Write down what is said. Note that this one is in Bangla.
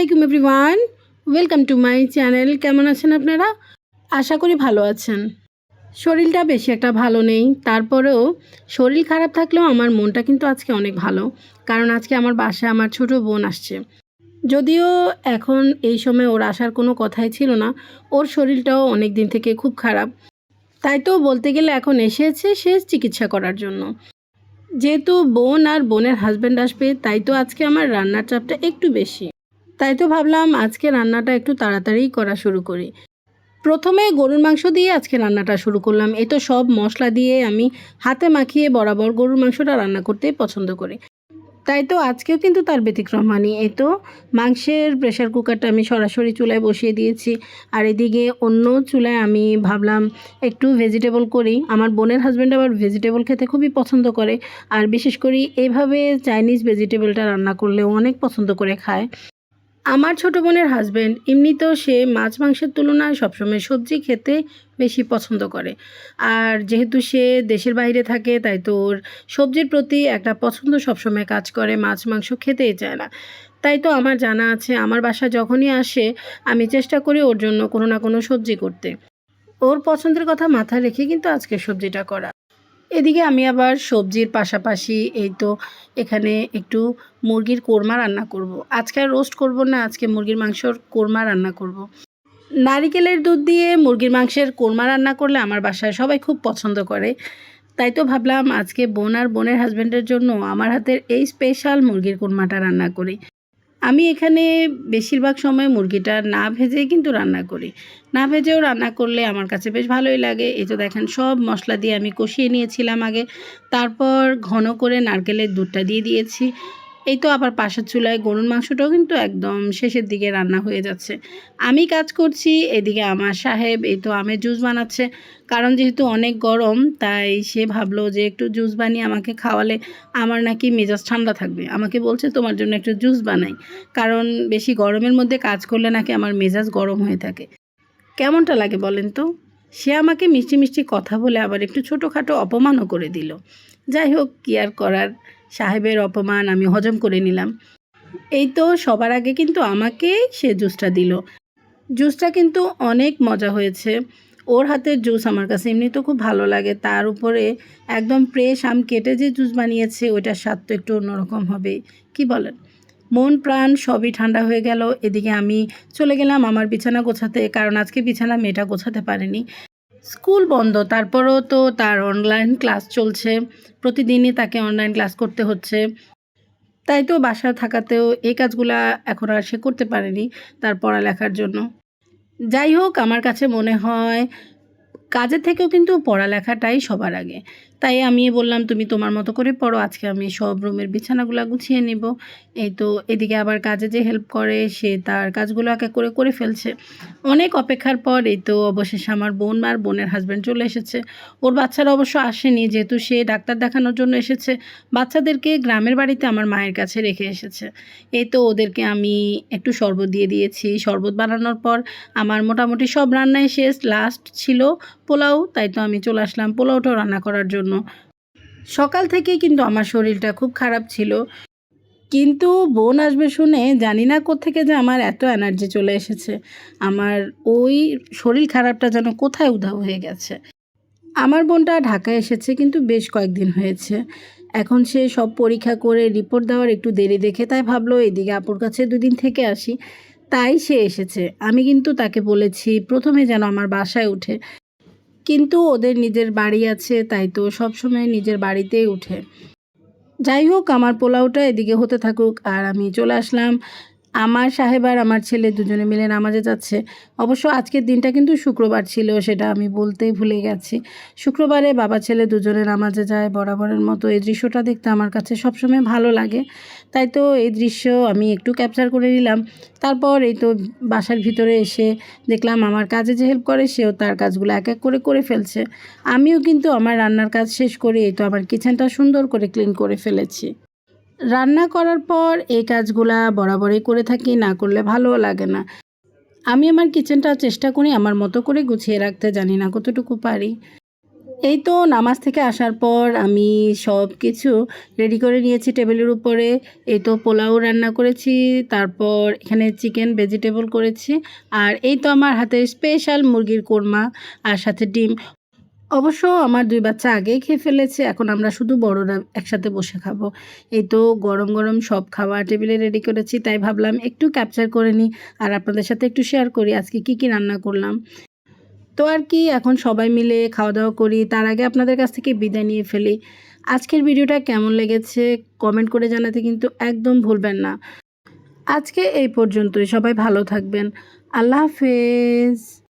আলাইকুম everyone, welcome to my channel. কেমন আছেন আপনারা? আশা করি ভালো আছেন। শরীরটা বেশি একটা ভালো নেই, তারপরেও শরীর খারাপ থাকলেও আমার মনটা কিন্তু আজকে অনেক ভালো। কারণ আজকে আমার বাসায় আমার ছোট বোন আসছে। যদিও এখন এই সময় ওর আসার কোনো কথাই ছিল না, ওর শরীরটাও অনেক দিন থেকে খুব খারাপ। তাই তো বলতে গেলে এখন এসেছে সে চিকিৎসা করার জন্য। যেহেতু বোন আর বোনের হাজব্যান্ড আসবে, তাই তো আজকে আমার রান্নার চাপটা একটু বেশি। তাই তো ভাবলাম আজকে রান্নাটা একটু তাড়াতাড়ি করা শুরু করি। প্রথমে গরুর মাংস দিয়ে আজকে রান্নাটা শুরু করলাম। এই তো সব মশলা দিয়ে আমি হাতে মাখিয়ে বরাবর গরুর মাংসটা রান্না করতেই পছন্দ করি। তাই তো আজকেও কিন্তু তার ব্যতিক্রম হয়নি। এই তো মাংসের প্রেশার কুকারটা আমি সরাসরি চুলায় বসিয়ে দিয়েছি। আর এদিকে অন্য চুলায় আমি ভাবলাম একটু ভেজিটেবল করি। আমার বোনের হাজব্যান্ড আবার ভেজিটেবল খেতে খুবই পছন্দ করে। আর বিশেষ করে এইভাবে চাইনিজ ভেজিটেবলটা রান্না করলেও অনেক পছন্দ করে খায়। আমার ছোট বোনের হাজব্যান্ড এমনিতেও সে মাছ মাংসের তুলনায় সবসময় সবজি খেতে বেশি পছন্দ করে। আর যেহেতু সে দেশের বাইরে থাকে, তাই তো ওর সবজির প্রতি একটা পছন্দ সবসময় কাজ করে, মাছ মাংস খেতেই চায় না। তাই তো আমার জানা আছে আমার বাসায় যখনই আসে আমি চেষ্টা করি ওর জন্য কোনো না কোনো সবজি করতে। ওর পছন্দের কথা মাথায় রেখে কিন্তু আজকে সবজিটা করা। এদিকে আমি আবার সবজির পাশাপাশি এই তো এখানে একটু মুরগির কোরমা রান্না করব। আজকে আর রোস্ট করব না, আজকে মুরগির মাংসর কোরমা রান্না করব। নারিকেলের দুধ দিয়ে মুরগির মাংসের কোরমা রান্না করলে আমার বাসায় সবাই খুব পছন্দ করে। তাই তো ভাবলাম আজকে বোন আর বোনের হাজব্যান্ডের জন্য আমার হাতের এই স্পেশাল মুরগির কোরমাটা রান্না করি। আমি এখানে বেশিরভাগ সময় মুরগিটা না ভেজেই কিন্তু রান্না করি। না ভেজেও রান্না করলে আমার কাছে বেশ ভালোই লাগে। এই তো দেখেন সব মশলা দিয়ে আমি কষিয়ে নিয়েছিলাম আগে। তারপর ঘন করে নারকেলের দুধটা দিয়ে দিয়েছি। এই তো আবার পাশের চুলায় গরুর মাংসটাও কিন্তু একদম শেষের দিকে রান্না হয়ে যাচ্ছে। আমি কাজ করছি, এদিকে আমার সাহেব এই তো আমের জুস বানাচ্ছে। কারণ যেহেতু অনেক গরম, তাই সে ভাবলো যে একটু জুস বানিয়ে আমাকে খাওয়ালে আমার নাকি মেজাজ ঠান্ডা থাকবে। আমাকে বলছে তোমার জন্য একটু জুস বানাই, কারণ বেশি গরমের মধ্যে কাজ করলে নাকি আমার মেজাজ গরম হয়ে থাকে। কেমনটা লাগে বলেন তো? সে আমাকে মিষ্টি মিষ্টি কথা বলে আবার একটু ছোটোখাটো অপমানও করে দিল। যাই হোক, কী আর করার, সাহেবের অপমান আমি হজম করে নিলাম। এই তো সবার আগে কিন্তু আমাকেই সে জুসটা দিল। জুসটা কিন্তু অনেক মজা হয়েছে। ওর হাতের জুস আমার কাছে এমনি তো খুব ভালো লাগে, তার উপরে একদম ফ্রেশ আম কেটে যে জুস বানিয়েছে ওইটার স্বাদ তো একটু অন্যরকম হবে, কি বলেন? মন প্রাণ সবই ঠান্ডা হয়ে গেল। এদিকে আমি চলে গেলাম আমার বিছানা গোছাতে, কারণ আজকে বিছানা মেয়েটা গোছাতে পারেনি। স্কুল বন্ধ, তারপরেও তো তার অনলাইন ক্লাস চলছে। প্রতিদিনই তাকে অনলাইন ক্লাস করতে হচ্ছে। তাই তো বাসায় থাকাতেও এই কাজগুলা এখন আর সে করতে পারেনি তার পড়ালেখার জন্য। যাই হোক, আমার কাছে মনে হয় কাজের থেকেও কিন্তু পড়ালেখাটাই সবার আগে। তাই আমি বললাম তুমি তোমার মতো করে পড়ো, আজকে আমি সব রুমের বিছানাগুলো গুছিয়ে নিব। এই তো এদিকে আবার কাজে যে হেল্প করে সে তার কাজগুলো একে করে করে ফেলছে। অনেক অপেক্ষার পর এই তো অবশেষে আমার বোন আর বোনের হাজব্যান্ড চলে এসেছে। ওর বাচ্চারা অবশ্য আসেনি, যেহেতু সে ডাক্তার দেখানোর জন্য এসেছে। বাচ্চাদেরকে গ্রামের বাড়িতে আমার মায়ের কাছে রেখে এসেছে। এই তো ওদেরকে আমি একটু শরবত দিয়ে দিয়েছি। শরবত বানানোর পর আমার মোটামুটি সব রান্নাই শেষ, লাস্ট ছিল পোলাও। তাই তো আমি চলে আসলাম পোলাওটাও রান্না করার জন্য। সকাল থেকেই কিন্তু আমার শরীরটা খুব খারাপ ছিল, কিন্তু বোন আসবে শুনে জানি না কোত্থেকে যে আমার এত এনার্জি চলে এসেছে। আমার ওই শরীর খারাপটা যেন কোথায় উধাও হয়ে গেছে। আমার বোনটা ঢাকায় এসেছে কিন্তু বেশ কয়েকদিন হয়েছে। এখন সে সব পরীক্ষা করে রিপোর্ট দেওয়ার একটু দেরি দেখে তাই ভাবলো এদিকে আপুর কাছে দুদিন থেকে আসি, তাই সে এসেছে। আমি কিন্তু তাকে বলেছি প্রথমে যেন আমার বাসায় উঠে, কিন্তু ওদের নিজের বাড়ি আছে, তাই তো সবসময় নিজের বাড়িতেই উঠে। যাই হোক, আমার পোলাওটা এদিকে হতে থাকুক আর আমি চলে আসলাম। আমার সাহেব আর আমার ছেলে দুজনে মিলে নামাজে যাচ্ছে। অবশ্য আজকের দিনটা কিন্তু শুক্রবার ছিল, সেটা আমি বলতেই ভুলে গেছি। শুক্রবারে বাবা ছেলে দুজনে নামাজে যায় বরাবরের মতো। এই দৃশ্যটা দেখতে আমার কাছে সবসময় ভালো লাগে, তাই তো এই দৃশ্য আমি একটু ক্যাপচার করে নিলাম। তারপর এই তো বাসার ভিতরে এসে দেখলাম আমার কাজে যে হেল্প করে সেও তার কাজগুলো এক এক করে করে ফেলছে। আমিও কিন্তু আমার রান্নার কাজ শেষ করে এই তো আমার কিচেনটা সুন্দর করে ক্লিন করে ফেলেছি। রান্না করার পর এই কাজগুলা বরাবরই করে থাকি, না করলে ভালোও লাগে না। আমি আমার কিচেনটা চেষ্টা করি আমার মতো করে গুছিয়ে রাখতে, জানি না কতটুকু পারি। এই তো নামাজ থেকে আসার পর আমি সব কিছু রেডি করে নিয়েছি টেবিলের উপরে। এই তো পোলাও রান্না করেছি, তারপর এখানে চিকেন ভেজিটেবল করেছি, আর এই তো আমার হাতের স্পেশাল মুরগির কোরমা আর সাথে ডিম। অবশ্য আমার 2 বাচ্চা আগেই খেয়ে ফেলেছে, এখন আমরা শুধু বড়রা একসাথে বসে খাবো। এই তো গরম গরম সব খাবার টেবিলে রেডি করেছি, তাই ভাবলাম একটু ক্যাপচার করে নিই আর আপনাদের সাথে একটু শেয়ার করি আজকে কি কি রান্না করলাম। তো আর কি, এখন সবাই মিলে খাওয়া দাওয়া করি, তার আগে আপনাদের কাছ থেকে বিদায় নিয়ে ফেলি। আজকের ভিডিওটা কেমন লেগেছে কমেন্ট করে জানাতে কিন্তু একদম ভুলবেন না। আজকে এই পর্যন্তই, সবাই ভালো থাকবেন। আল্লাহ হাফেজ।